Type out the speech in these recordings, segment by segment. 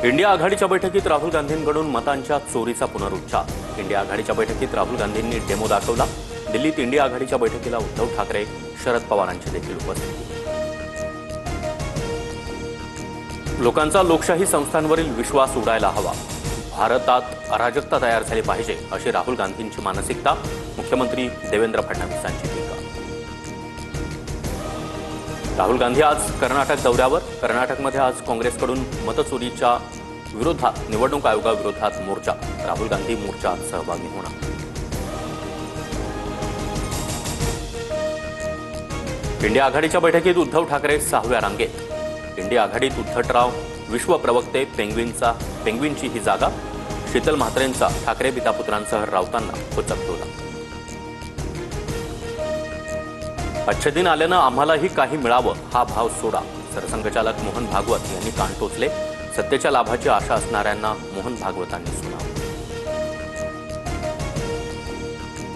India आघाडीच्या बैठकीत राहुल गांधींकडून मतांच्या चोरीचा पुनरुच्चार। इंडिया आघाडीच्या बैठकीत राहुल गांधींनी डेमो दाखवला। दिल्लीत इंडिया आघाडीच्या बैठकीला उद्धव ठाकरे, शरद पवारांची देखील उपस्थिती। लोकांचा लोकशाही संस्थांवरील विश्वास उडायला हवा। भारतात अराजकता तयार झाली पाहिजे अशी राहुल गांधींची मानसिकता। मुख्यमंत्री देवेंद्र फडणवीसांची टीका। राहुल गांधी आज कर्नाटक दौऱ्यावर। कर्नाटकमध्ये आज काँग्रेसकडून मतचोरीच्या विरोधात निवडणूक आयोगाविरोधात मोर्चा। राहुल गांधी मोर्चात सहभागी होणार। इंडिया आघाडीच्या बैठकीत उद्धव ठाकरे 6व्या रांगेत। इंडिया आघाडीत उद्धटराव, विश्व प्रवक्ते पेंग्विनची ही जागा। शीतल म्हात्रेंचा ठाकरे पितापुत्रांसह राऊतांना खोचक टोला। अच्छे दिन आल्यानं आम्हालाही काही मिळावं हा भाव सोडा। सरसंघचालक मोहन भागवत यांनी कान टोचले। सत्तेच्या लाभाची आशा असणाऱ्यांना मोहन भागवतांनी सुनावलं।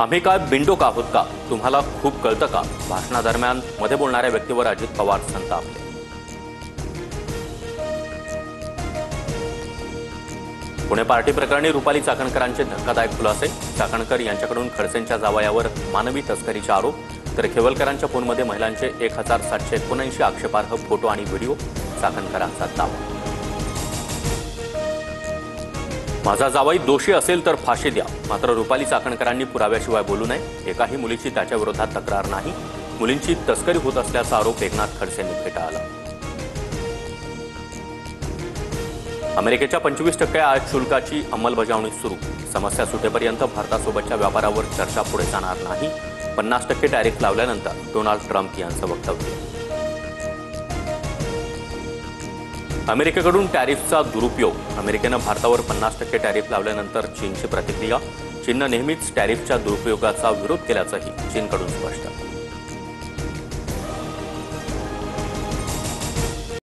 आम्ही काय बिंडोक आहोत का? तुम्हाला खूप कळतं का? भाषणादरम्यान मध्ये बोलणाऱ्या व्यक्तीवर अजित पवार संतापले। पुणे पार्टी प्रकरणी रुपाली चाकणकरांचे धक्कादायक खुलासे। चाकणकर यांच्याकडून खडसेंच्या जावयावर मानवी तस्करीचे आरोप, तर खेवलकरांच्या फोनमध्ये महिलांचे 1779 आक्षेपार्ह फोटो आणि व्हिडिओ। चाकणकरांचा दावा, माझा जावई दोषी असेल तर फाशी द्या। मात्र रुपाली चाकणकरांनी पुराव्याशिवाय बोलू नये। एकाही मुलीची त्याच्या विरोधात तक्रार नाही। मुलींची तस्करी होत असल्याचा आरोप एकनाथ खडसेंनी फेटाळला। अमेरिकेच्या 25% आयात शुल्काची अंमलबजावणी सुरू। समस्या सुटेपर्यंत भारतासोबतच्या व्यापारावर चर्चा पुढे जाणार नाही। 50% टॅरिफ लावल्यानंतर डोनाल्ड ट्रम्प यांचं वक्तव्य। अमेरिकेकडून टॅरिफचा दुरुपयोग। अमेरिकेनं भारतावर 50% टॅरिफ लावल्यानंतर चीनची प्रतिक्रिया। चीननं नेहमीच टॅरिफच्या दुरुपयोगाचा विरोध केल्याचंही चीनकडून स्पष्ट।